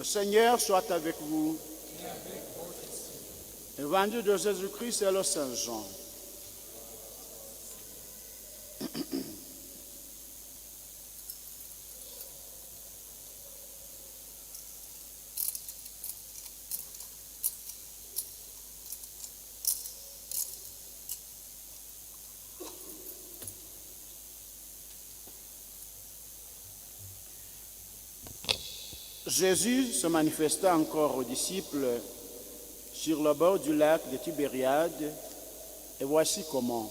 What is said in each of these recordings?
Le Seigneur soit avec vous. Évangile de Jésus-Christ selon Saint Jean. Jésus se manifesta encore aux disciples sur le bord du lac de Tibériade, et voici comment.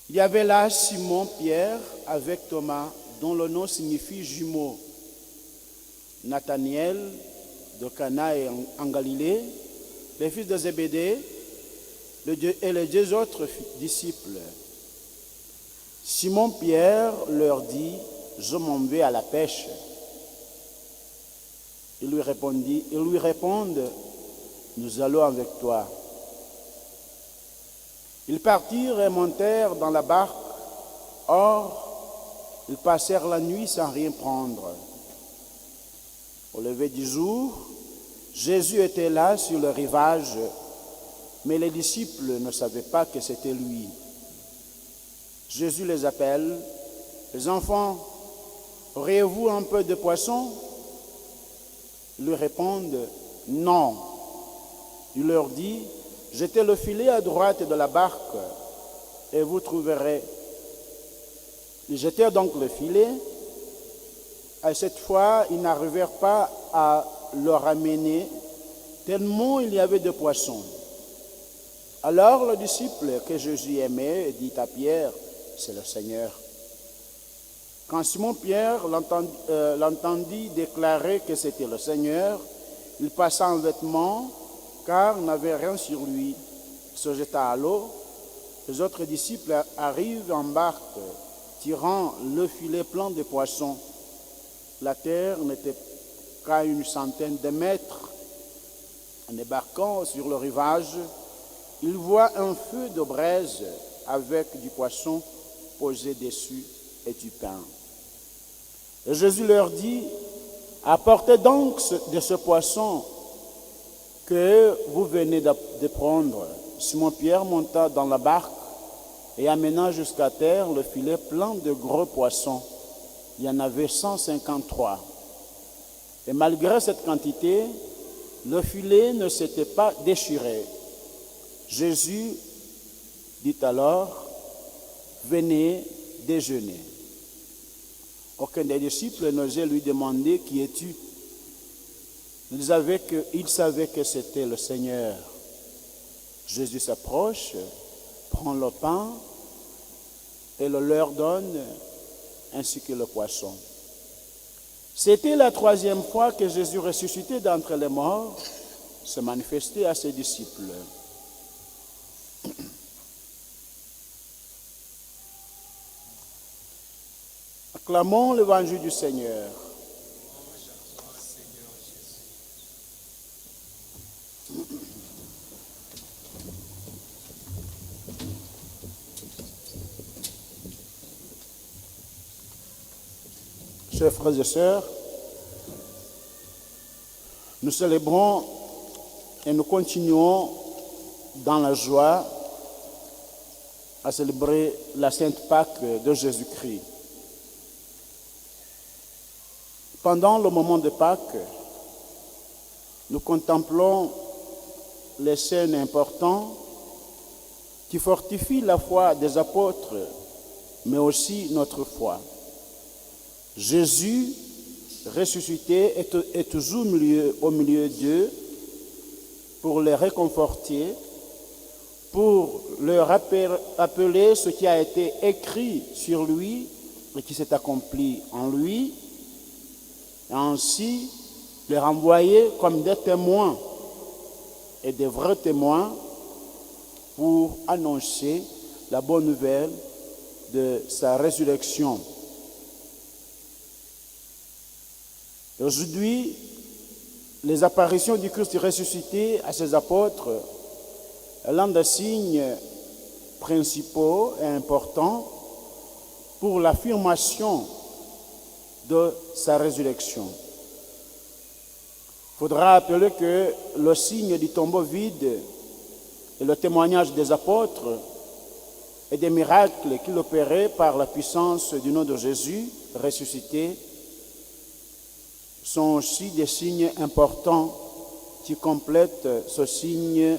Il y avait là Simon-Pierre avec Thomas, dont le nom signifie jumeau, Nathanaël de Cana en Galilée, les fils de Zébédée et les deux autres disciples. Simon-Pierre leur dit: je m'en vais à la pêche. Ils lui répondent: nous allons avec toi. Ils partirent et montèrent dans la barque. Or, ils passèrent la nuit sans rien prendre. Au lever du jour, Jésus était là sur le rivage, mais les disciples ne savaient pas que c'était lui. Jésus les appelle: les enfants, auriez-vous un peu de poisson? Ils lui répondent: non. Il leur dit: jetez le filet à droite de la barque et vous trouverez. Ils jetèrent donc le filet, et cette fois ils n'arrivèrent pas à le ramener, tellement il y avait de poissons. Alors le disciple que Jésus aimait dit à Pierre: c'est le Seigneur. Quand Simon-Pierre l'entendit déclarer que c'était le Seigneur, il passa en vêtements, car il n'avait rien sur lui. Il se jeta à l'eau. Les autres disciples arrivent en barque, tirant le filet plein de poissons. La terre n'était qu'à 100 de mètres. En débarquant sur le rivage, ils voient un feu de braise avec du poisson posé dessus et du pain. Et Jésus leur dit: apportez donc de ce poisson que vous venez de prendre. Simon-Pierre monta dans la barque et amena jusqu'à terre le filet plein de gros poissons. Il y en avait 153. Et malgré cette quantité, le filet ne s'était pas déchiré. Jésus dit alors: venez déjeuner. Aucun des disciples n'osait lui demander: qui es-tu? Il savait que c'était le Seigneur. Jésus s'approche, prend le pain et le leur donne, ainsi que le poisson. C'était la 3e fois que Jésus, ressuscité d'entre les morts, se manifestait à ses disciples. Acclamons l'évangile du Seigneur. Chers frères et sœurs, nous célébrons et nous continuons dans la joie à célébrer la Sainte Pâque de Jésus-Christ. Pendant le moment de Pâques, nous contemplons les scènes importantes qui fortifient la foi des apôtres, mais aussi notre foi. Jésus, ressuscité, est toujours au milieu d'eux pour les réconforter, pour leur rappeler ce qui a été écrit sur lui et qui s'est accompli en lui, et ainsi les renvoyer comme des témoins et des vrais témoins pour annoncer la bonne nouvelle de sa résurrection. Aujourd'hui, les apparitions du Christ ressuscité à ses apôtres est l'un des signes principaux et importants pour l'affirmation de sa résurrection. faudra rappeler que le signe du tombeau vide et le témoignage des apôtres et des miracles qu'il opérait par la puissance du nom de Jésus ressuscité sont aussi des signes importants qui complètent ce signe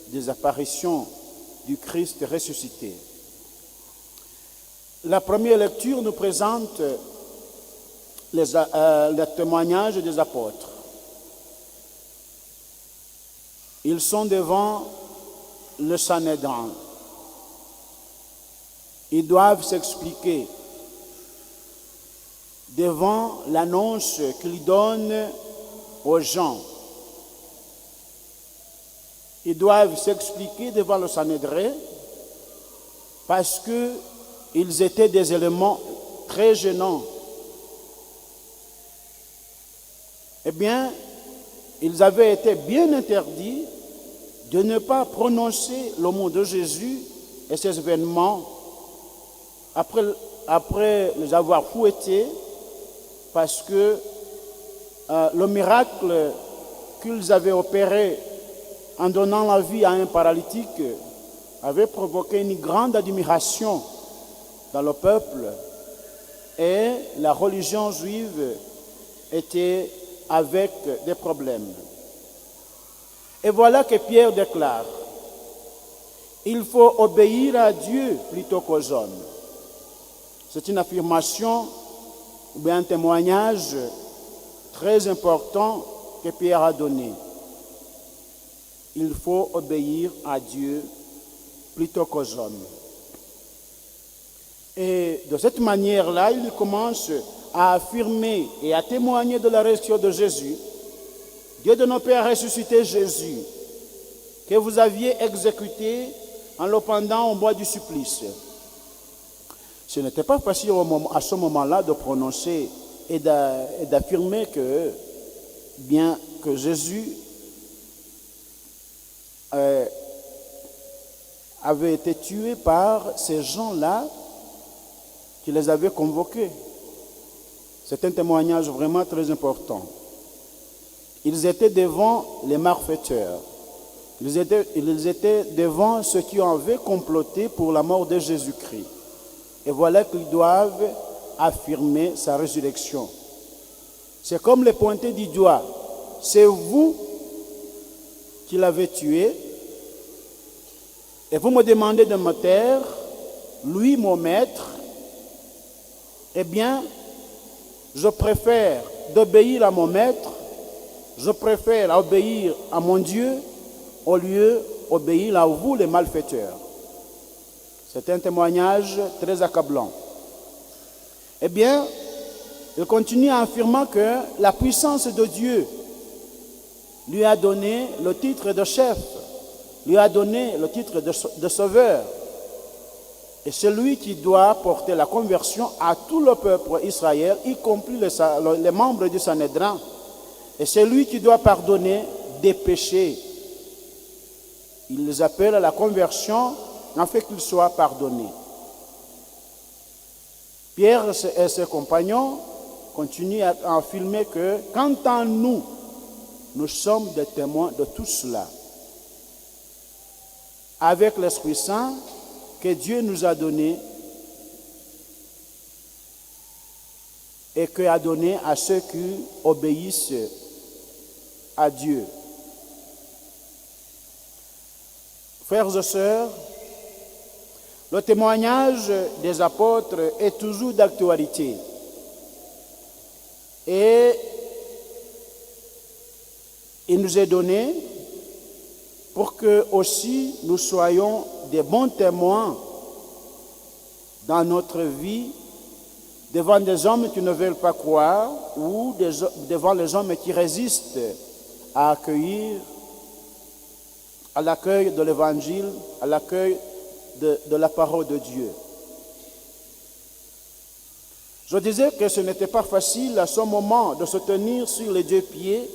des apparitions du Christ ressuscité. La première lecture nous présente le témoignage des apôtres. Ils sont devant le Sanhédrin. Ils doivent s'expliquer devant l'annonce qu'ils donnent aux gens. Ils doivent s'expliquer devant le Sanhédrin parce qu'ils étaient des éléments très gênants. Eh bien, ils avaient été bien interdits de ne pas prononcer le mot de Jésus et ses événements après les avoir fouettés, parce que le miracle qu'ils avaient opéré en donnant la vie à un paralytique avait provoqué une grande admiration dans le peuple, et la religion juive était avec des problèmes. Et voilà que Pierre déclare: il faut obéir à Dieu plutôt qu'aux hommes. C'est une affirmation ou bien un témoignage très important que Pierre a donné. Il faut obéir à Dieu plutôt qu'aux hommes. Et de cette manière-là, il commence à affirmer et à témoigner de la résurrection de Jésus. Dieu de nos pères a ressuscité Jésus, que vous aviez exécuté en le pendant au bois du supplice. Ce n'était pas facile à ce moment-là de prononcer et d'affirmer que, bien que Jésus avait été tué par ces gens-là qui les avaient convoqués. C'est un témoignage vraiment très important. Ils étaient devant les malfaiteurs. Ils étaient devant ceux qui avaient comploté pour la mort de Jésus-Christ. Et voilà qu'ils doivent affirmer sa résurrection. C'est comme les pointer du doigt. C'est vous qui l'avez tué. Et vous me demandez de me taire, lui, mon maître. Eh bien, je préfère d'obéir à mon maître, je préfère obéir à mon Dieu au lieu d'obéir à vous, les malfaiteurs. C'est un témoignage très accablant. Eh bien, il continue en affirmant que la puissance de Dieu lui a donné le titre de chef, lui a donné le titre de sauveur. Et c'est lui qui doit porter la conversion à tout le peuple Israël, y compris les membres du Sanhédrin. Et c'est lui qui doit pardonner des péchés. Il les appelle à la conversion afin qu'ils soient pardonnés. Pierre et ses compagnons continuent à affirmer que, quant à nous, nous sommes des témoins de tout cela. Avec l'Esprit Saint que Dieu nous a donné et qu'il a donné à ceux qui obéissent à Dieu. Frères et sœurs, le témoignage des apôtres est toujours d'actualité. Et il nous est donné pour que aussi nous soyons des bons témoins dans notre vie devant des hommes qui ne veulent pas croire ou devant les hommes qui résistent à l'accueil de l'Évangile, à l'accueil de la parole de Dieu. Je disais que ce n'était pas facile à ce moment de se tenir sur les deux pieds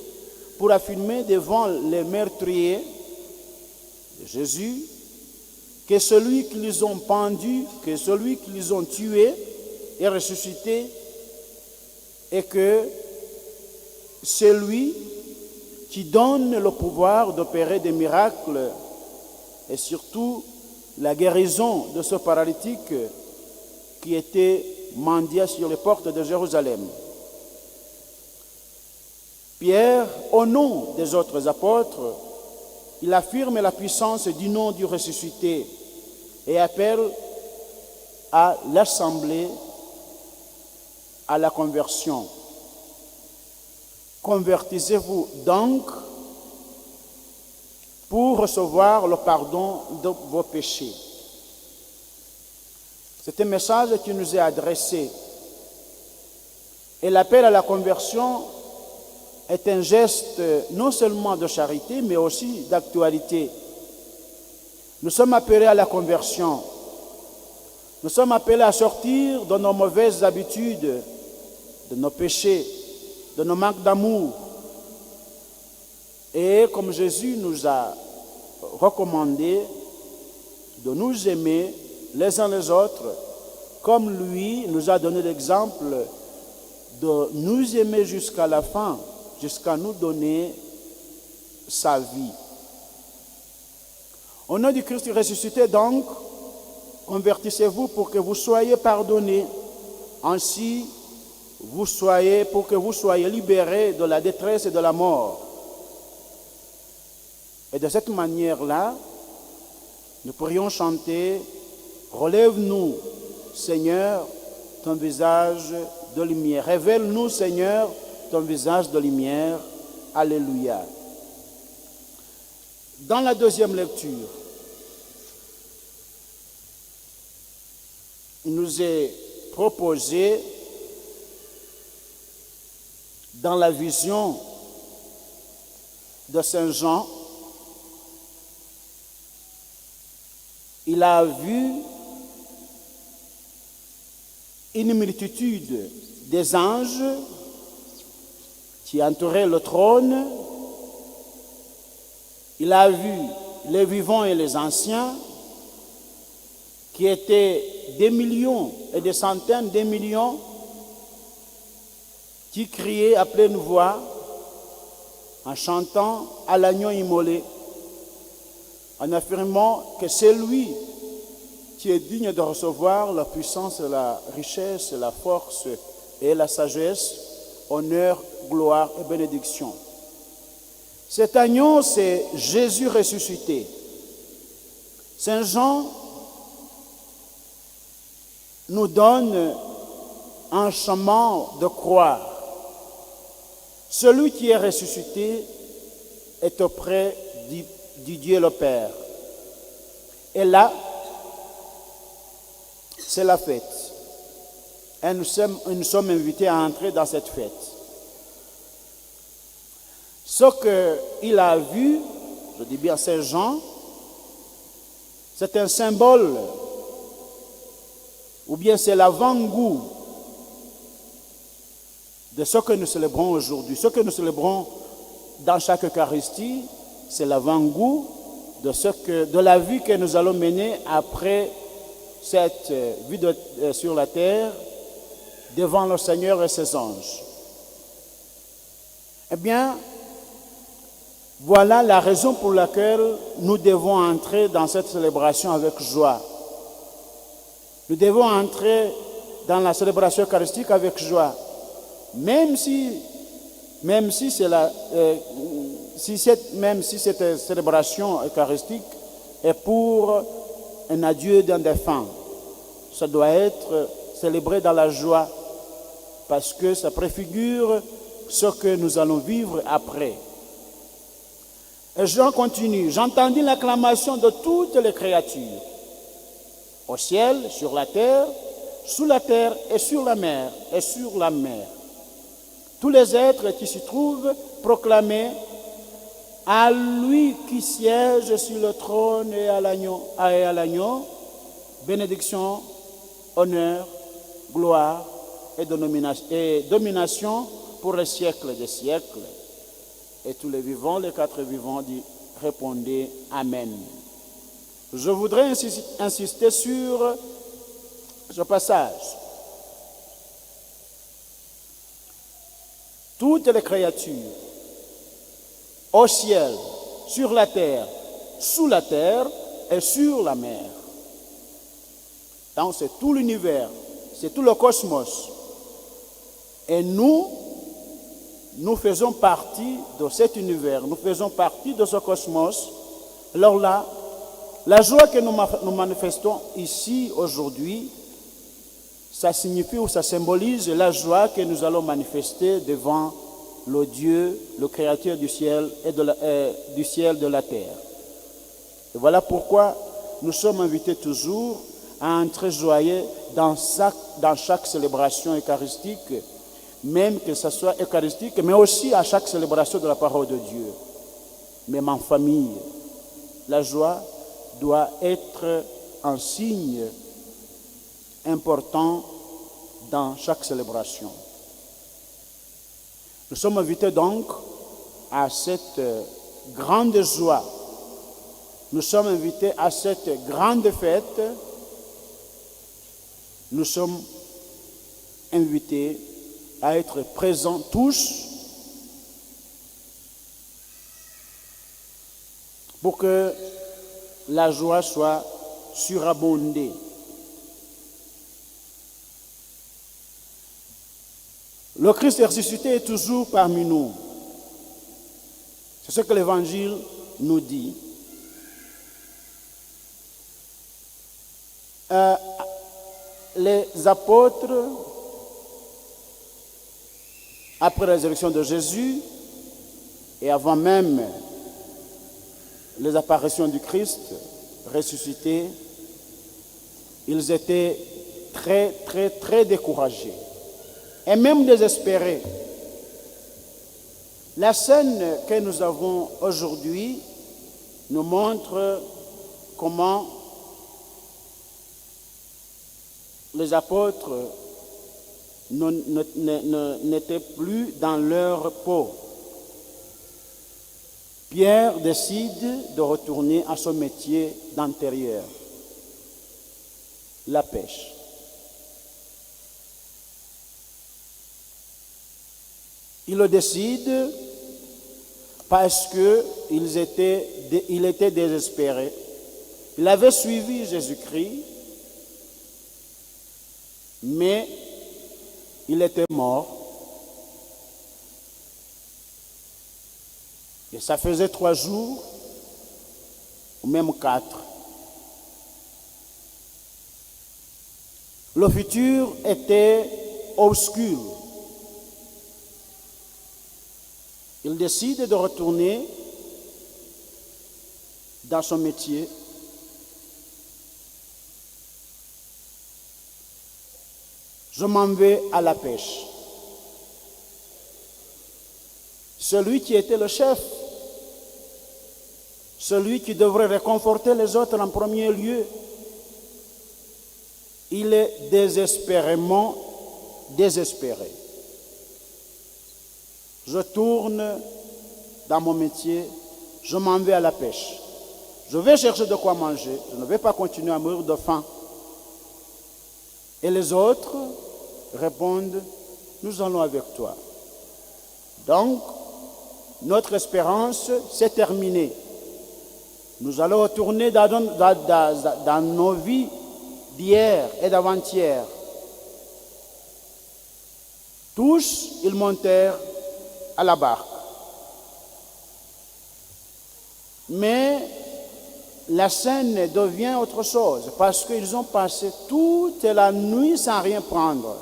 pour affirmer devant les meurtriers de Jésus que celui qui les ont pendus, que celui qui les ont tués est ressuscité et que c'est lui qui donne le pouvoir d'opérer des miracles et surtout la guérison de ce paralytique qui était mendiant sur les portes de Jérusalem. Pierre, au nom des autres apôtres, il affirme la puissance du nom du ressuscité et appelle à l'assemblée à la conversion. Convertissez-vous donc pour recevoir le pardon de vos péchés. C'est un message qui nous est adressé. Et l'appel à la conversion est un geste non seulement de charité, mais aussi d'actualité. Nous sommes appelés à la conversion. Nous sommes appelés à sortir de nos mauvaises habitudes, de nos péchés, de nos manques d'amour. Et comme Jésus nous a recommandé de nous aimer les uns les autres, comme lui nous a donné l'exemple de nous aimer jusqu'à la fin, jusqu'à nous donner sa vie. Au nom du Christ ressuscité, donc, convertissez-vous pour que vous soyez pardonnés. Ainsi, pour que vous soyez libérés de la détresse et de la mort. Et de cette manière-là, nous pourrions chanter « Relève-nous, Seigneur, ton visage de lumière. Révèle-nous, Seigneur, ton visage de lumière. Alléluia. » Dans la deuxième lecture, il nous est proposé, dans la vision de Saint Jean, il a vu une multitude des anges qui entouraient le trône. Il a vu les vivants et les anciens qui étaient des millions et des centaines de millions qui criaient à pleine voix en chantant à l'agneau immolé, en affirmant que c'est lui qui est digne de recevoir la puissance, la richesse, la force et la sagesse, honneur, gloire et bénédiction. Cet agneau, c'est Jésus ressuscité. Saint Jean nous donne un chemin de croire. Celui qui est ressuscité est auprès du Dieu le Père. Et là, c'est la fête. Et nous sommes invités à entrer dans cette fête. Ce qu'il a vu, je dis bien Saint Jean, c'est un symbole, ou bien c'est l'avant-goût de ce que nous célébrons aujourd'hui. Ce que nous célébrons dans chaque Eucharistie, c'est l'avant-goût de la vie que nous allons mener après cette vie sur la terre devant le Seigneur et ses anges. Eh bien, voilà la raison pour laquelle nous devons entrer dans cette célébration avec joie. Nous devons entrer dans la célébration eucharistique avec joie. Même si cette célébration eucharistique est pour un adieu d'un défunt, ça doit être célébré dans la joie parce que ça préfigure ce que nous allons vivre après. Et Jean continue. J'entendis l'acclamation de toutes les créatures, au ciel, sur la terre, sous la terre et sur la mer. Tous les êtres qui s'y trouvent proclamaient à lui qui siège sur le trône et à l'agneau, bénédiction, honneur, gloire et domination pour les siècles des siècles. Et tous les vivants, les quatre vivants, répondaient Amen. Je voudrais insister sur ce passage. Toutes les créatures au ciel, sur la terre, sous la terre et sur la mer. Donc c'est tout l'univers, c'est tout le cosmos. Et nous faisons partie de cet univers, nous faisons partie de ce cosmos. Alors là, la joie que nous manifestons ici aujourd'hui, ça signifie ou ça symbolise la joie que nous allons manifester devant le Dieu, le Créateur du ciel et de la terre. Et voilà pourquoi nous sommes invités toujours à entrer joyeux dans chaque célébration eucharistique, même que ce soit eucharistique, mais aussi à chaque célébration de la parole de Dieu. Même en famille, la joie doit être un signe important dans chaque célébration. Nous sommes invités donc à cette grande joie. Nous sommes invités à cette grande fête. Nous sommes invités à être présents tous pour que la joie soit surabondée. Le Christ ressuscité est toujours parmi nous. C'est ce que l'Évangile nous dit. Les apôtres, après la résurrection de Jésus et avant même les apparitions du Christ ressuscité, ils étaient très, très, très découragés et même désespérés. La scène que nous avons aujourd'hui nous montre comment les apôtres n'étaient plus dans leur peau. Pierre décide de retourner à son métier d'intérieur, la pêche. Il le décide parce qu'il était désespéré. Il avait suivi Jésus-Christ, mais il était mort. Et ça faisait 3 jours, ou même 4. Le futur était obscur. Il décide de retourner dans son métier. Je m'en vais à la pêche. Celui qui était le chef, celui qui devrait réconforter les autres en premier lieu, il est désespérément désespéré. Je tourne dans mon métier, je m'en vais à la pêche. Je vais chercher de quoi manger, je ne vais pas continuer à mourir de faim. Et les autres répondent, nous allons avec toi. Donc, notre espérance s'est terminée. Nous allons retourner dans nos vies d'hier et d'avant-hier. Tous, ils montèrent à la barque. Mais la scène devient autre chose parce qu'ils ont passé toute la nuit sans rien prendre.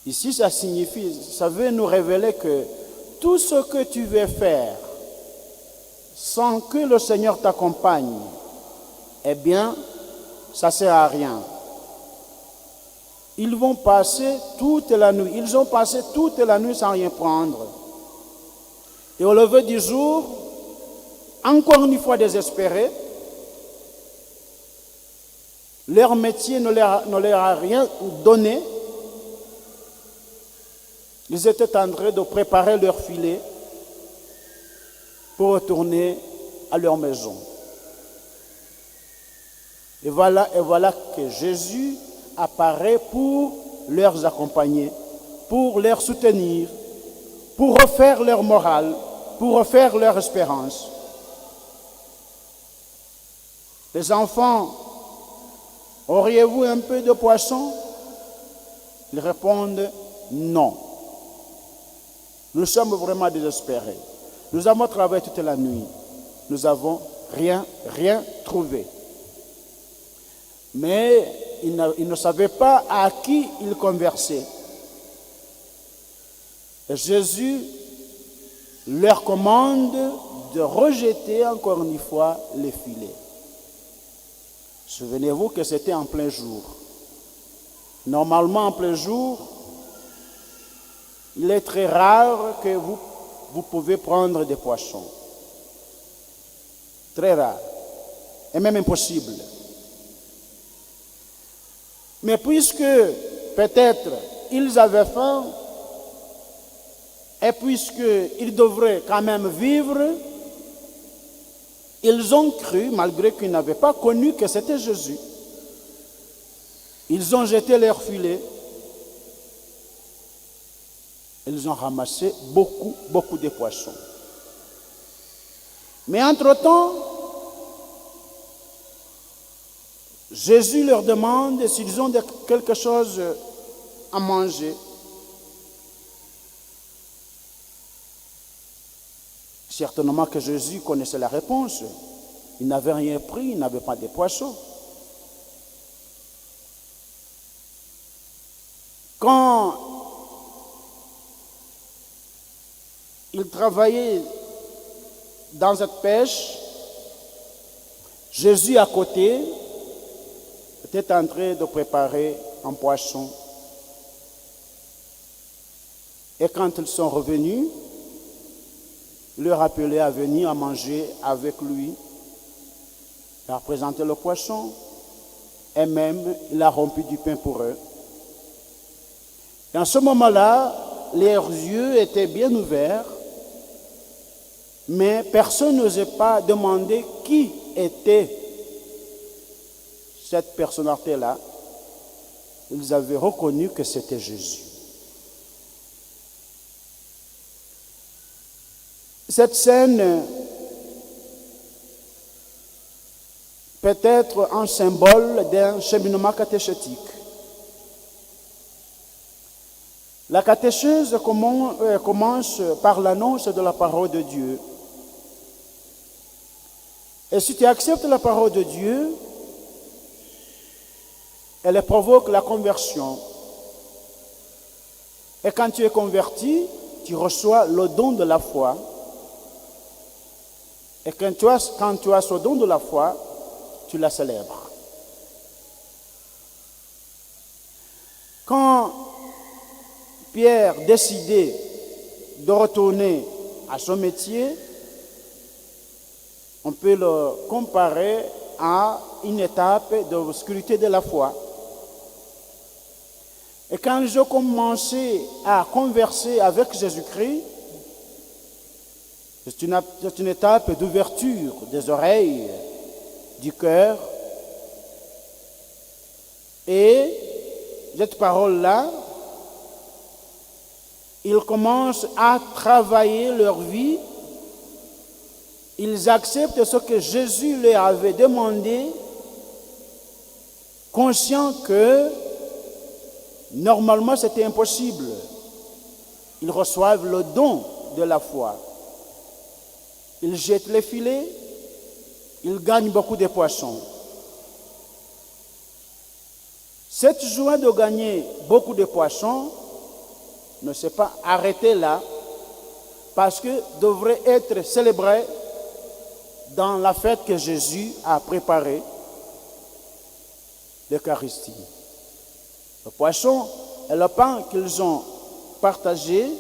Ici, ça signifie, ça veut nous révéler que tout ce que tu veux faire sans que le Seigneur t'accompagne, eh bien, ça ne sert à rien. Ils vont passer toute la nuit. Ils ont passé toute la nuit sans rien prendre. Et au lever du jour, encore une fois désespérés, leur métier ne leur a rien donné. Ils étaient en train de préparer leur filet pour retourner à leur maison. Et voilà que Jésus apparaît pour leur accompagner, pour leur soutenir, pour refaire leur morale, pour refaire leur espérance. Les enfants, auriez-vous un peu de poisson? Ils répondent non. Nous sommes vraiment désespérés. Nous avons travaillé toute la nuit. Nous n'avons rien trouvé. Mais ils ne savaient pas à qui ils conversaient. Et Jésus leur commande de rejeter encore une fois les filets. Souvenez-vous que c'était en plein jour. Normalement, en plein jour, il est très rare que vous pouvez prendre des poissons. Très rare. Et même impossible. Mais puisque peut-être ils avaient faim, et puisqu'ils devraient quand même vivre, ils ont cru, malgré qu'ils n'avaient pas connu que c'était Jésus. Ils ont jeté leurs filets. Ils ont ramassé beaucoup de poissons. Mais entre-temps, Jésus leur demande s'ils ont quelque chose à manger. Certainement que Jésus connaissait la réponse. Il n'avait rien pris, il n'avait pas de poissons. Quand il travaillait dans cette pêche, Jésus à côté était en train de préparer un poisson. Et quand ils sont revenus, il leur appelait à venir à manger avec lui. Il a présenté le poisson et même il a rompu du pain pour eux. Et en ce moment-là, leurs yeux étaient bien ouverts, mais personne n'osait pas demander qui était cette personnalité-là. Ils avaient reconnu que c'était Jésus. Cette scène peut être un symbole d'un cheminement catéchétique. La catéchèse commence par l'annonce de la parole de Dieu. Et si tu acceptes la parole de Dieu, elle provoque la conversion. Et quand tu es converti, tu reçois le don de la foi. Et quand tu as ce don de la foi, tu la célèbres. Quand Pierre décidait de retourner à son métier, on peut le comparer à une étape de l'obscurité de la foi. Et quand je commençais à converser avec Jésus-Christ, c'est une étape d'ouverture des oreilles, du cœur. Et cette parole-là, ils commencent à travailler leur vie. Ils acceptent ce que Jésus leur avait demandé, conscients que normalement c'était impossible. Ils reçoivent le don de la foi. Ils jettent les filets, ils gagnent beaucoup de poissons. Cette joie de gagner beaucoup de poissons ne s'est pas arrêtée là, parce que devrait être célébrée dans la fête que Jésus a préparée, l'Eucharistie. Le poisson et le pain qu'ils ont partagé,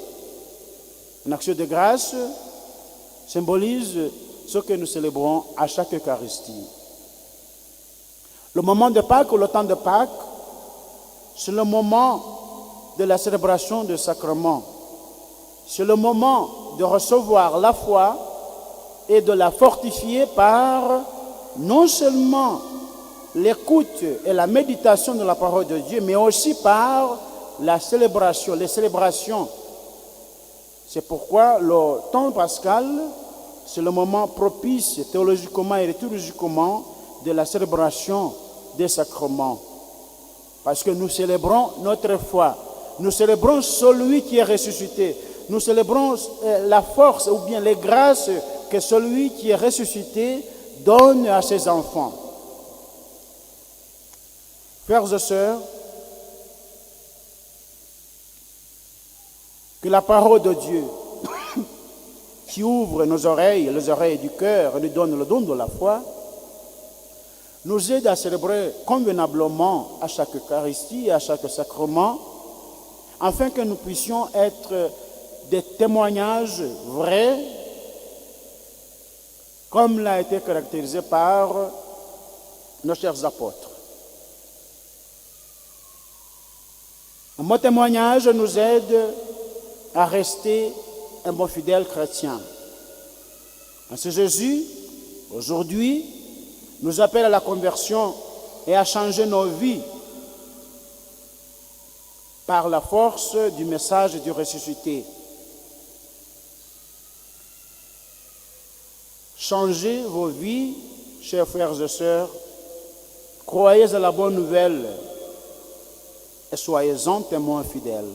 en action de grâce, symbolise ce que nous célébrons à chaque Eucharistie. Le moment de Pâques, ou le temps de Pâques, c'est le moment de la célébration du sacrement. C'est le moment de recevoir la foi et de la fortifier par non seulement l'écoute et la méditation de la parole de Dieu, mais aussi par la célébration, les célébrations C'est pourquoi le temps pascal, c'est le moment propice théologiquement et liturgiquement de la célébration des sacrements. Parce que nous célébrons notre foi. Nous célébrons celui qui est ressuscité. Nous célébrons la force ou bien les grâces que celui qui est ressuscité donne à ses enfants. Frères et sœurs, que la parole de Dieu qui ouvre nos oreilles, les oreilles du cœur et nous donne le don de la foi, nous aide à célébrer convenablement à chaque Eucharistie et à chaque sacrement, afin que nous puissions être des témoignages vrais, comme l'a été caractérisé par nos chers apôtres. Un bon témoignage nous aide à rester un bon fidèle chrétien. Ainsi Jésus, aujourd'hui, nous appelle à la conversion et à changer nos vies par la force du message du ressuscité. Changez vos vies, chers frères et sœurs, croyez à la bonne nouvelle et soyez-en témoins fidèles.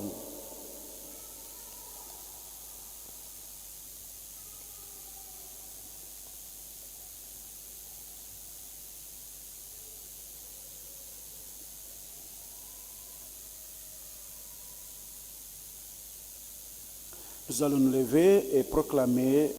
Nous allons nous lever et proclamer